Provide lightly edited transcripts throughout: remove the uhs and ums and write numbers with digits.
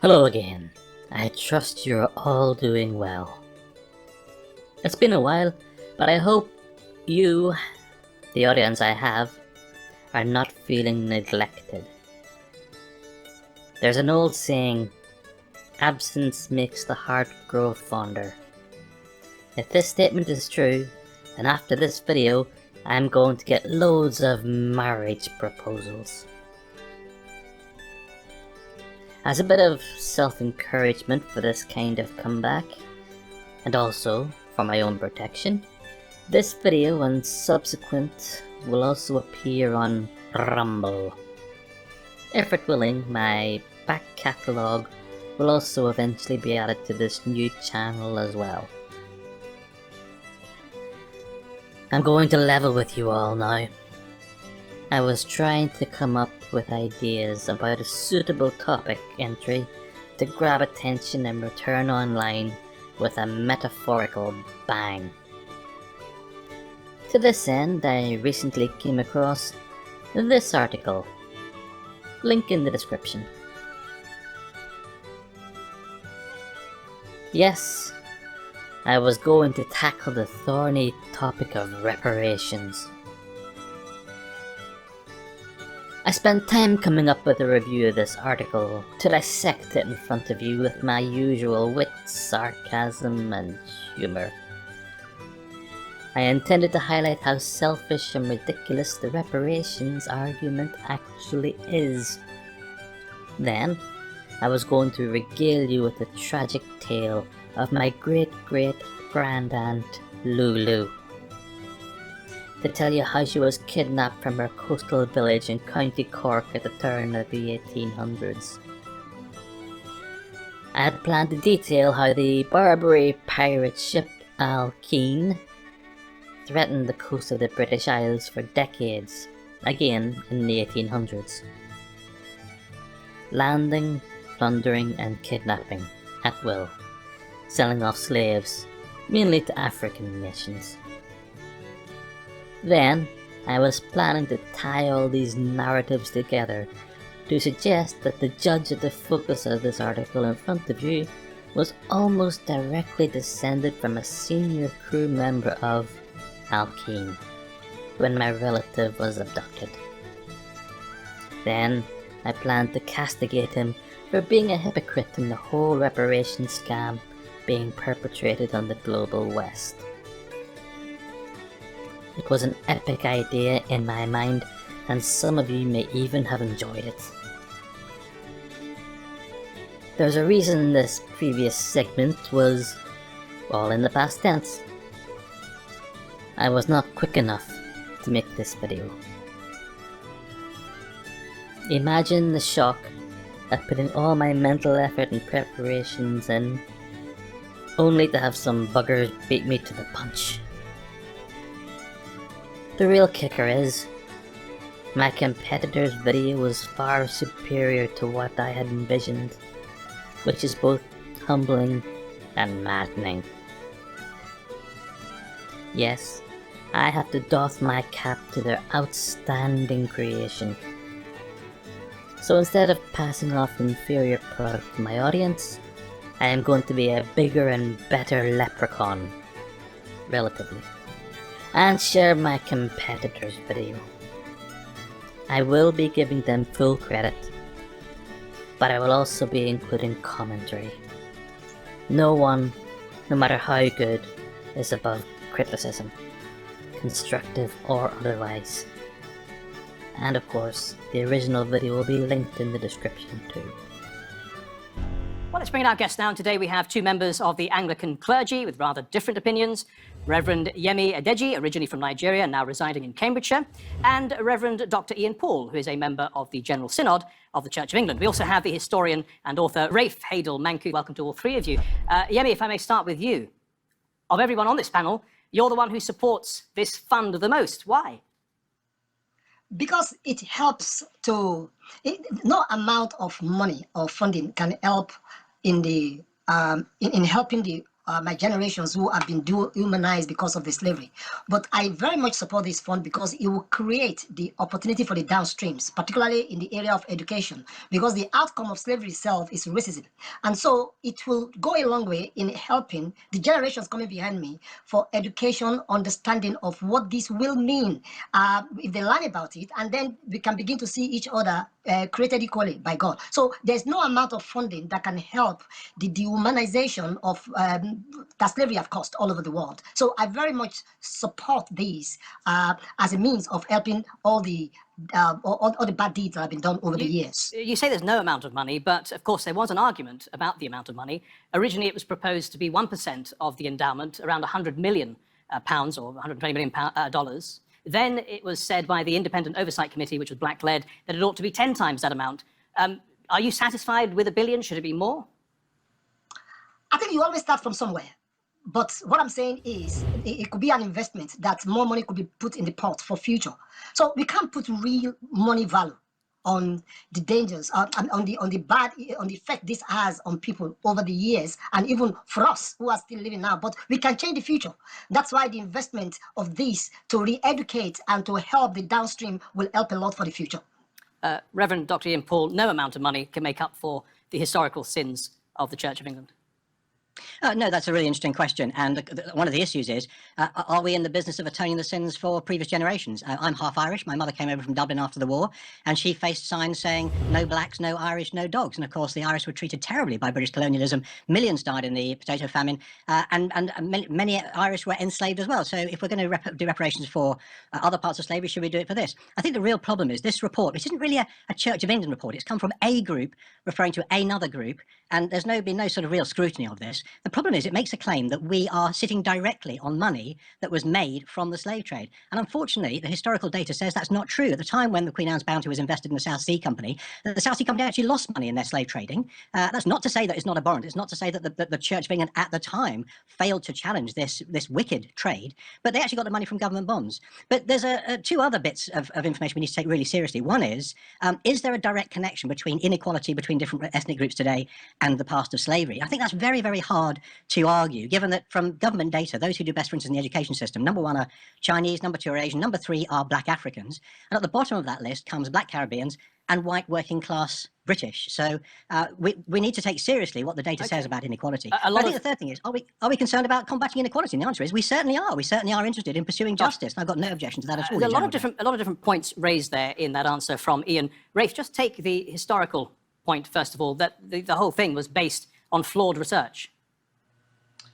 Hello again. I trust you're all doing well. It's been a while, but I hope you, the audience I have, are not feeling neglected. There's an old saying, absence makes the heart grow fonder. If this statement is true, then after this video, I'm going to get loads of marriage proposals. As a bit of self-encouragement for this kind of comeback, and also for my own protection, this video and subsequent will also appear on Rumble. If it willing, my back catalogue will also eventually be added to this new channel as well. I'm going to level with you all now. I was trying to come up with ideas about a suitable topic entry to grab attention and return online with a metaphorical bang. To this end, I recently came across this article, link in the description. Yes, I was going to tackle the thorny topic of reparations. I spent time coming up with a review of this article to dissect it in front of you with my usual wit, sarcasm and humour. I intended to highlight how selfish and ridiculous the reparations argument actually is. Then, I was going to regale you with the tragic tale of my great-great-grandaunt Lulu. To tell you how she was kidnapped from her coastal village in County Cork at the turn of the 1800s. I had planned to detail how the Barbary pirate ship Alkeen threatened the coast of the British Isles for decades, again in the 1800s. Landing, plundering and kidnapping, at will, selling off slaves, mainly to African nations. Then, I was planning to tie all these narratives together to suggest that the judge at the focus of this article in front of you was almost directly descended from a senior crew member of Alkeen when my relative was abducted. Then, I planned to castigate him for being a hypocrite in the whole reparations scam being perpetrated on the global West. It was an epic idea in my mind, and some of you may even have enjoyed it. There's a reason this previous segment was all in the past tense. I was not quick enough to make this video. Imagine the shock of putting all my mental effort and preparations in, only to have some buggers beat me to the punch. The real kicker is, my competitor's video was far superior to what I had envisioned, which is both humbling and maddening. Yes, I have to doff my cap to their outstanding creation. So instead of passing off inferior product to my audience, I am going to be a bigger and better leprechaun, relatively, and share my competitor's video. I will be giving them full credit, but I will also be including commentary. No one, no matter how good, is above criticism, constructive or otherwise. And of course, the original video will be linked in the description too. Well, let's bring in our guests now. Today we have two members of the Anglican clergy with rather different opinions. Reverend Yemi Adeji, originally from Nigeria, now residing in Cambridgeshire, and Reverend Dr. Ian Paul, who is a member of the General Synod of the Church of England. We also have the historian and author Rafe Hadel-Manku. Welcome to all three of you. Yemi, if I may start with you. Of everyone on this panel, you're the one who supports this fund the most. Why? Because it helps to, no amount of money or funding can help in the in helping the my generations who have been dehumanized because of the slavery. But I very much support this fund because it will create the opportunity for the downstreams, particularly in the area of education, because the outcome of slavery itself is racism. And so it will go a long way in helping the generations coming behind me for education, understanding of what this will mean if they learn about it, and then we can begin to see each other created equally by God. So there's no amount of funding that can help the dehumanization of that slavery have caused all over the world. So I very much support these as a means of helping all the bad deeds that have been done over the years. You say there's no amount of money, but of course there was an argument about the amount of money. Originally, it was proposed to be 1% of the endowment, around 100 million pounds or 120 million dollars. Then it was said by the Independent Oversight Committee, which was black-led, that it ought to be 10 times that amount. Are you satisfied with $1 billion? Should it be more? I think you always start from somewhere. But what I'm saying is it could be an investment that more money could be put in the pot for future. So we can't put real money value on the dangers, on the effect this has on people over the years, and even for us who are still living now. But we can change the future. That's why the investment of this to re-educate and to help the downstream will help a lot for the future. Reverend Dr. Ian Paul, no amount of money can make up for the historical sins of the Church of England. No, that's a really interesting question. And one of the issues is, are we in the business of atoning the sins for previous generations? I'm half Irish. My mother came over from Dublin after the war, and she faced signs saying, no blacks, no Irish, no dogs. And of course, the Irish were treated terribly by British colonialism. Millions died in the potato famine, and many Irish were enslaved as well. So if we're going to do reparations for other parts of slavery, should we do it for this? I think the real problem is this report, which isn't really a Church of England report. It's come from a group referring to another group, and there's been no sort of real scrutiny of this. The problem is it makes a claim that we are sitting directly on money that was made from the slave trade. And unfortunately, the historical data says that's not true. At the time when the Queen Anne's bounty was invested in the South Sea Company, the South Sea Company actually lost money in their slave trading. That's not to say that it's not abhorrent. It's not to say that the Church of England at the time failed to challenge this wicked trade, but they actually got the money from government bonds. But there's two other bits of information we need to take really seriously. One is there a direct connection between inequality between different ethnic groups today and the past of slavery? I think that's very, very hard to argue, given that from government data, those who do best, for instance, in the education system, number one are Chinese, number two are Asian, number three are black Africans, and at the bottom of that list comes black Caribbeans and white working class British. So we need to take seriously what the data says about inequality. I think the third thing is, are we concerned about combating inequality? And the answer is we certainly are. We certainly are interested in pursuing justice. And I've got no objection to that at all. There are a lot of different points raised there in that answer from Ian. Rafe, just take the historical point first of all, that the whole thing was based on flawed research.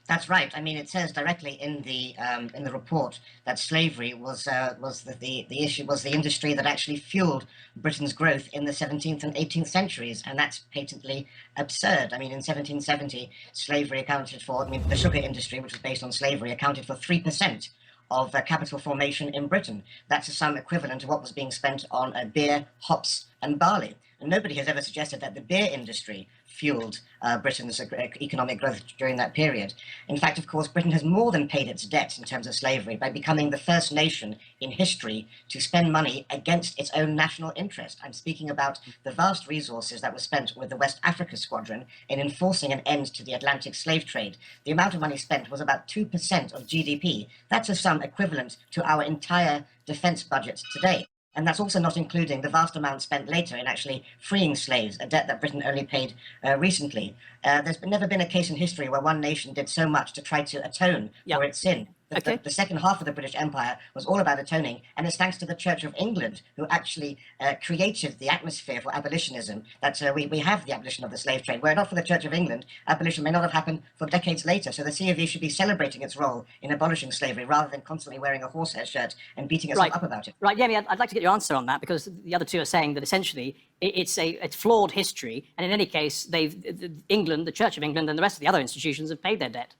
That's right. I mean, it says directly in the report that slavery was the issue, was the industry that actually fueled Britain's growth in the 17th and 18th centuries, and that's patently absurd. I mean, in 1770, slavery accounted for, the sugar industry, which was based on slavery, accounted for 3% of capital formation in Britain. That's a sum equivalent to what was being spent on beer, hops, and barley. And nobody has ever suggested that the beer industry fueled Britain's economic growth during that period. In fact, of course, Britain has more than paid its debt in terms of slavery by becoming the first nation in history to spend money against its own national interest. I'm speaking about the vast resources that were spent with the West Africa Squadron in enforcing an end to the Atlantic slave trade. The amount of money spent was about 2% of GDP. That's a sum equivalent to our entire defense budget today. And that's also not including the vast amount spent later in actually freeing slaves, a debt that Britain only paid recently. There's never been a case in history where one nation did so much to try to atone for its sin. The second half of the British Empire was all about atoning, and it's thanks to the Church of England who actually created the atmosphere for abolitionism that we have the abolition of the slave trade. Were it not for the Church of England, abolition may not have happened for decades later. So the COV should be celebrating its role in abolishing slavery rather than constantly wearing a horsehair shirt and beating itself up about it. Right, Yemi, I'd like to get your answer on that, because the other two are saying that essentially it's flawed history, and in any case, the Church of England and the rest of the other institutions have paid their debt.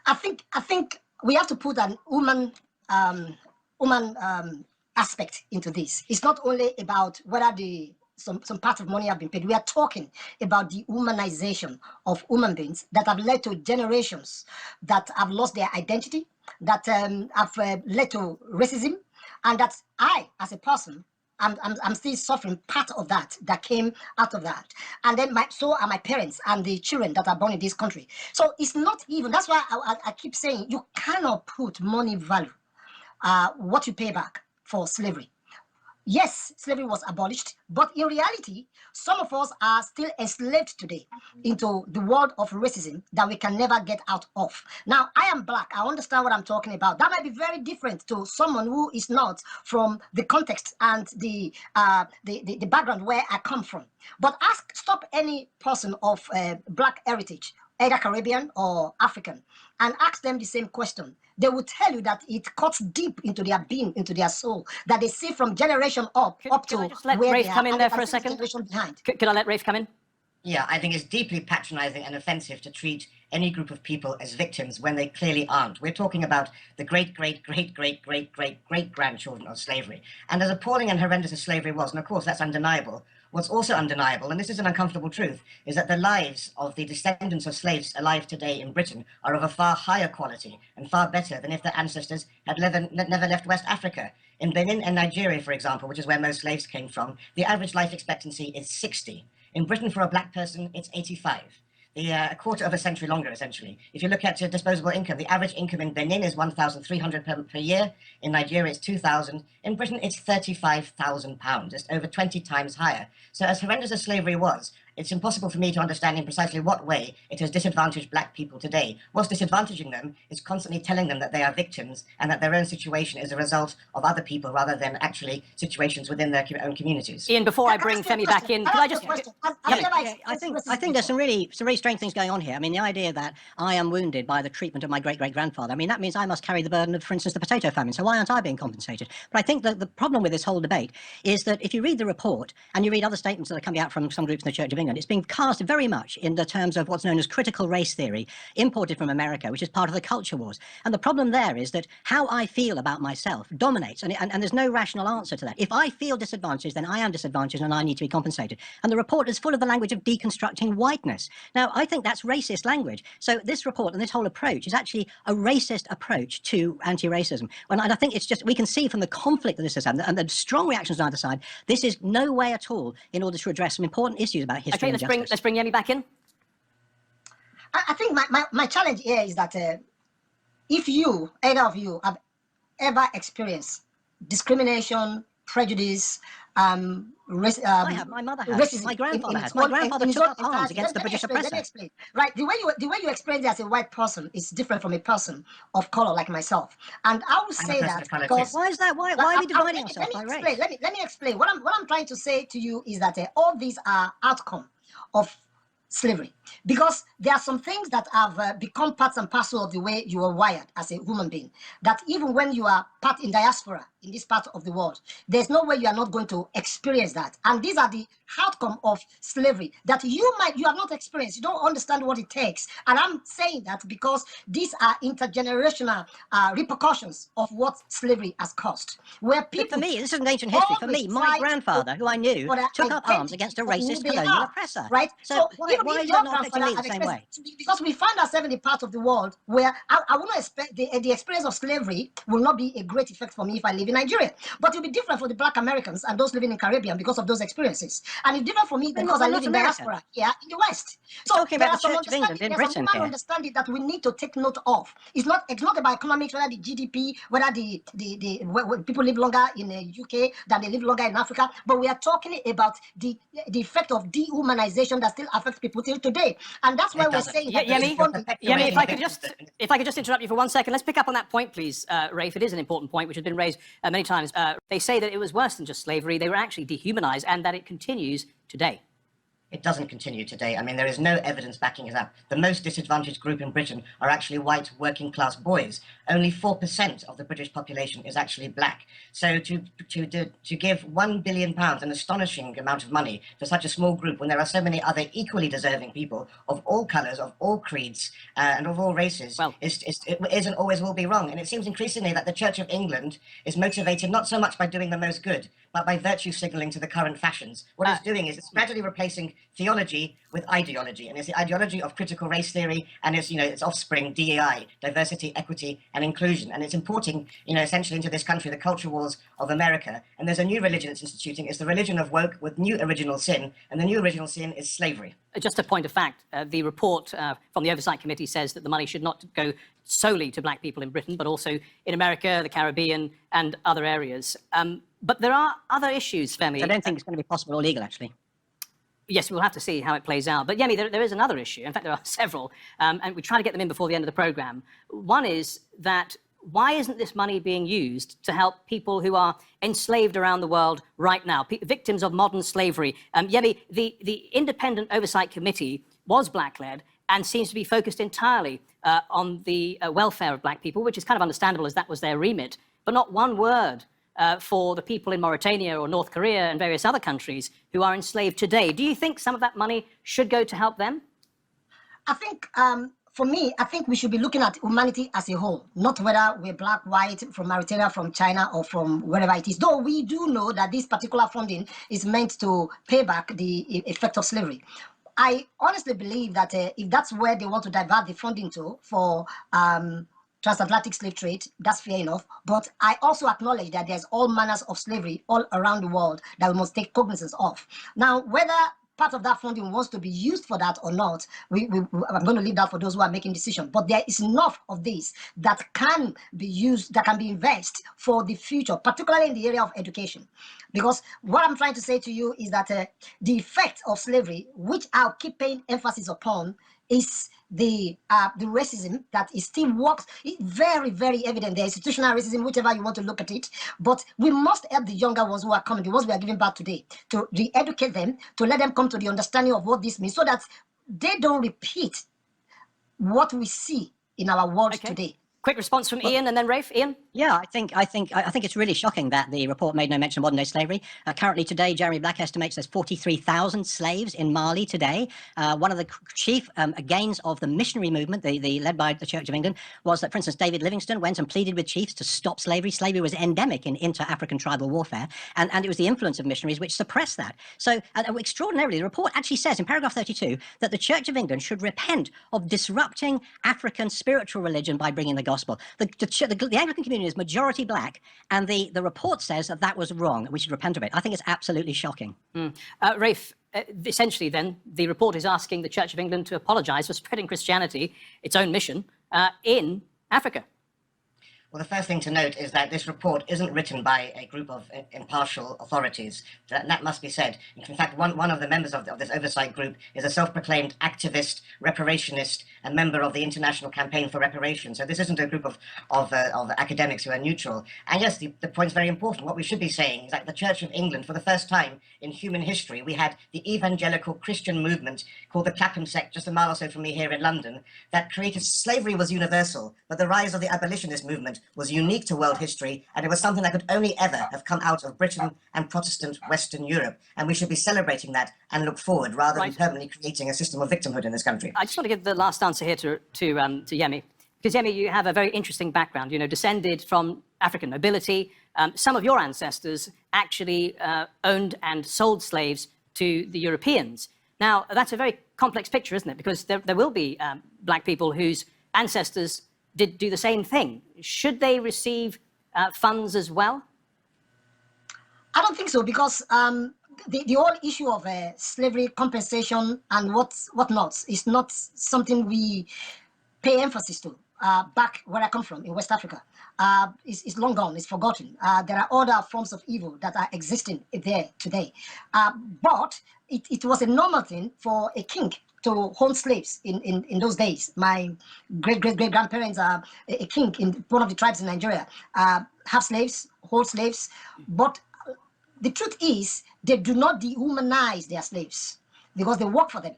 I think we have to put an human aspect into this. It's not only about whether some part of money have been paid. We are talking about the humanization of human beings that have led to generations that have lost their identity, that have led to racism, and that I, as a person, I'm still suffering part of that came out of that. And then so are my parents and the children that are born in this country. So it's not even, that's why I keep saying you cannot put money value, what you pay back for slavery. Yes, slavery was abolished, but in reality, some of us are still enslaved today into the world of racism that we can never get out of. Now, I am black. I understand what I'm talking about. That might be very different to someone who is not from the context and the background where I come from. But stop any person of black heritage, either Caribbean or African, and ask them the same question. They will tell you that it cuts deep into their being, into their soul, that they see from generation up Can to I just let where Rafe they come are, in and there they for can a see the second? generation behind. Can I let Rafe come in? Yeah, I think it's deeply patronizing and offensive to treat any group of people as victims when they clearly aren't. We're talking about the great-great-great-great-great-great-grandchildren of slavery. And as appalling and horrendous as slavery was, and of course that's undeniable, what's also undeniable, and this is an uncomfortable truth, is that the lives of the descendants of slaves alive today in Britain are of a far higher quality and far better than if their ancestors had never left West Africa. In Benin and Nigeria, for example, which is where most slaves came from, the average life expectancy is 60. In Britain, for a black person, it's 85. A quarter of a century longer, essentially. If you look at disposable income, the average income in Benin is 1,300 per year. In Nigeria, it's 2,000. In Britain, it's 35,000 pounds. It's over 20 times higher. So as horrendous as slavery was, it's impossible for me to understand in precisely what way it has disadvantaged black people today. What's disadvantaging them is constantly telling them that they are victims and that their own situation is a result of other people rather than actually situations within their own communities. Ian, before I bring Femi back in, can I just... I think there's some really strange things going on here. I mean, the idea that I am wounded by the treatment of my great-great-grandfather, I mean, that means I must carry the burden of, for instance, the potato famine. So why aren't I being compensated? But I think that the problem with this whole debate is that if you read the report and you read other statements that are coming out from some groups in the Church of England, it's being cast very much in the terms of what's known as critical race theory, imported from America, which is part of the culture wars. And the problem there is that how I feel about myself dominates, and there's no rational answer to that. If I feel disadvantaged, then I am disadvantaged and I need to be compensated. And the report is full of the language of deconstructing whiteness. Now, I think that's racist language. So this report and this whole approach is actually a racist approach to anti-racism. And I think it's just, we can see from the conflict that this has had and the strong reactions on either side, this is no way at all in order to address some important issues about history and justice. Let's bring Yemi back in. I think my challenge here is that if either of you, have ever experienced discrimination, prejudice, I have. My mother has. racism My grandfather has. in My grandfather in took up in arms against the British oppressor. Let me explain. Right, the way you explain it as a white person is different from a person of color like myself, and I will say that because why is that? Why are we dividing ourselves by race? Let me explain. What I'm trying to say to you is that all these are outcome of slavery, because there are some things that have become parts and parcel of the way you are wired as a human being, that even when you are part in diaspora in this part of the world, there's no way you are not going to experience that. And these are the outcome of slavery that you have not experienced. You don't understand what it takes. And I'm saying that because these are intergenerational repercussions of what slavery has caused. Where people, but for me, this isn't ancient history. For me, my grandfather, who I knew, took up arms against a racist colonial oppressor. Right? So why is that not affecting me the same way? Because we find ourselves in a part of the world where I would not expect the experience of slavery will not be a great effect for me if I live in Nigeria. But it will be different for the black Americans and those living in Caribbean because of those experiences. And it's different for me because I live in diaspora here in the West. So talking about the Church of England in Britain here. Understanding that we need to take note of. It's not about economics, whether the GDP, whether the people live longer in the UK than they live longer in Africa, but we are talking about the effect of dehumanization that still affects people till today. And that's why we're saying that Yemi, if I could just interrupt you for 1 second, let's pick up on that point, please, Rafe. It is an important point which has been raised many times. They say that it was worse than just slavery. They were actually dehumanized, and that it continues today. It doesn't continue today. I mean, there is no evidence backing it up. The most disadvantaged group in Britain are actually white working class boys. Only 4% of the British population is actually black. So to give £1 billion, an astonishing amount of money, to such a small group when there are so many other equally deserving people of all colours, of all creeds, and of all races, it is and always will be wrong. And it seems increasingly that the Church of England is motivated not so much by doing the most good, but by virtue signalling to the current fashions. What it's doing is it's gradually replacing theology with ideology, and it's the ideology of critical race theory and its, its offspring, DEI, diversity, equity, and inclusion. And it's importing, essentially into this country the culture wars of America. And there's a new religion it's instituting. It's the religion of woke with new original sin, and the new original sin is slavery. Just a point of fact, the report from the Oversight Committee says that the money should not go solely to black people in Britain, but also in America, the Caribbean, and other areas. But there are other issues, Femi. I don't think it's going to be possible or legal, actually. Yes, we'll have to see how it plays out. But Yemi, there is another issue. In fact, there are several, and we try to get them in before the end of the programme. One is that why isn't this money being used to help people who are enslaved around the world right now, victims of modern slavery? Yemi, the Independent Oversight Committee was black-led and seems to be focused entirely on the welfare of black people, which is kind of understandable as that was their remit, but not one word for the people in Mauritania or North Korea and various other countries who are enslaved today. Do you think some of that money should go to help them? I think, for me, I think we should be looking at humanity as a whole, not whether we're black, white, from Mauritania, from China, or from wherever it is. Though we do know that this particular funding is meant to pay back the effect of slavery. I honestly believe that if that's where they want to divert the funding to for transatlantic slave trade, that's fair enough. But I also acknowledge that there's all manners of slavery all around the world that we must take cognizance of. Now, whether part of that funding wants to be used for that or not, I'm going to leave that for those who are making decisions. But there is enough of this that can be used, that can be invested for the future, particularly in the area of education. Because what I'm trying to say to you is that the effect of slavery, which I'll keep paying emphasis upon, is the racism that is still works. It's very, very evident. The institutional racism, whichever you want to look at it. But we must help the younger ones who are coming, the ones we are giving back today, to re-educate them, to let them come to the understanding of what this means, so that they don't repeat what we see in our world today. Quick response from Ian and then Rafe. Ian? Yeah, I think it's really shocking that the report made no mention of modern-day slavery. Currently today, Jeremy Black estimates there's 43,000 slaves in Mali today. One of the chief gains of the missionary movement, led by the Church of England, was that, for instance, David Livingstone went and pleaded with chiefs to stop slavery. Slavery was endemic in inter-African tribal warfare, and it was the influence of missionaries which suppressed that. So, extraordinarily, the report actually says in paragraph 32 that the Church of England should repent of disrupting African spiritual religion by bringing the gospel. The Anglican community is majority black, and the report says that was wrong. We should repent of it. I think it's absolutely shocking. Rafe, essentially then, the report is asking the Church of England to apologise for spreading Christianity, its own mission, in Africa. Well, the first thing to note is that this report isn't written by a group of impartial authorities. That must be said. In fact, one of the members of this oversight group is a self-proclaimed activist, reparationist, and member of the International Campaign for Reparations. So this isn't a group of academics who are neutral. And yes, the point's very important. What we should be saying is that the Church of England, for the first time in human history, we had the evangelical Christian movement called the Clapham sect, just a mile or so from me here in London, that created slavery was universal, but the rise of the abolitionist movement was unique to world history, and it was something that could only ever have come out of Britain and Protestant Western Europe. And we should be celebrating that and look forward, rather than permanently creating a system of victimhood in this country. I just want to give the last answer here to Yemi, because Yemi, you have a very interesting background. You know, descended from African nobility. Some of your ancestors actually owned and sold slaves to the Europeans. Now, that's a very complex picture, isn't it? Because there will be black people whose ancestors did do the same thing. Should they receive funds as well? I don't think so, because the whole issue of slavery compensation and whatnot is not something we pay emphasis to. Back where I come from, in West Africa, it's long gone, it's forgotten. There are other forms of evil that are existing there today. But it was a normal thing for a king to hold slaves in those days. My great-great-great-grandparents are a king in one of the tribes in Nigeria, have slaves, hold slaves. But the truth is, they do not dehumanize their slaves because they work for them.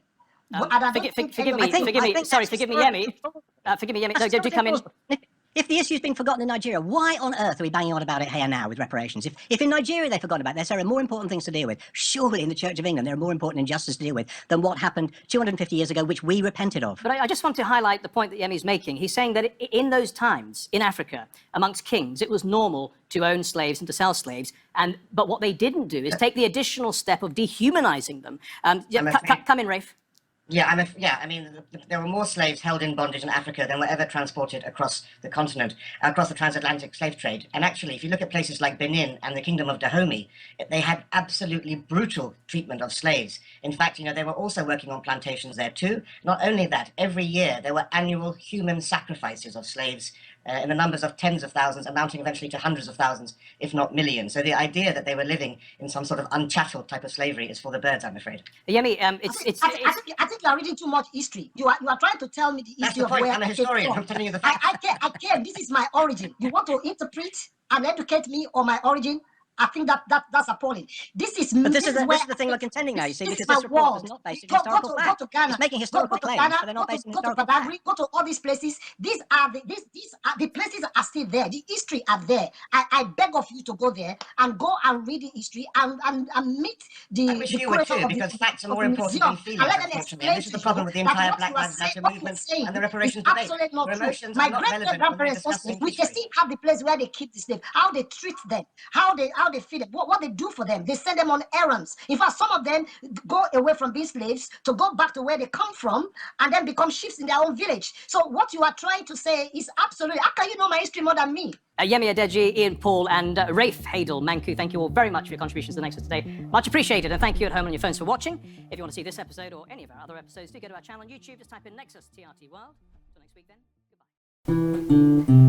Forgive me, Yemi. No, do come in. If the issue's been forgotten in Nigeria, why on earth are we banging on about it here now with reparations? If in Nigeria they've forgotten about this, there are more important things to deal with. Surely in the Church of England there are more important injustices to deal with than what happened 250 years ago, which we repented of. But I just want to highlight the point that Yemi's making. He's saying that in those times, in Africa, amongst kings, it was normal to own slaves and to sell slaves. But what they didn't do is take the additional step of dehumanizing them. Come in, Rafe. Yeah, I mean, there were more slaves held in bondage in Africa than were ever transported across the continent, across the transatlantic slave trade. And actually, if you look at places like Benin and the Kingdom of Dahomey, they had absolutely brutal treatment of slaves. In fact, they were also working on plantations there too. Not only that, every year there were annual human sacrifices of slaves in the numbers of tens of thousands, amounting eventually to hundreds of thousands, if not millions. So the idea that they were living in some sort of unchatteled type of slavery is for the birds, I'm afraid. Yemi, I think you are reading too much history. You are trying to tell me the history of where I'm a historian. I'm telling you the facts. I care. This is my origin. You want to interpret and educate me on my origin? I think that's appalling. This is the thing we're contending now, you see, because this report is not based on historical facts. Go to Ghana. It's making historical claims, but they're not based on historical facts. Go to all these places. These are the places are still there. The history are there. I beg of you to go there and go and read the history and meet the. I wish you would too, because facts are more important than feelings. Unfortunately, this is the problem with the entire Black Lives Matter movement and the reparations debate. Absolutely not true. Emotions My are not great grandparents, we can still have the place where they keep the slaves, how they treat them, how they feed them, what they do for them. They send them on errands. In fact, some of them go away from being slaves to go back to where they come from and then become chiefs in their own village. So what you are trying to say is absolutely, how can you know my history more than me? Yemi Adeji, Ian Paul, and Rafe Hadel Manku, thank you all very much for your contributions to the Nexus today. Much appreciated, and thank you at home on your phones for watching. If you want to see this episode or any of our other episodes, do go to our channel on YouTube. Just type in Nexus TRT World. Until next week then, goodbye.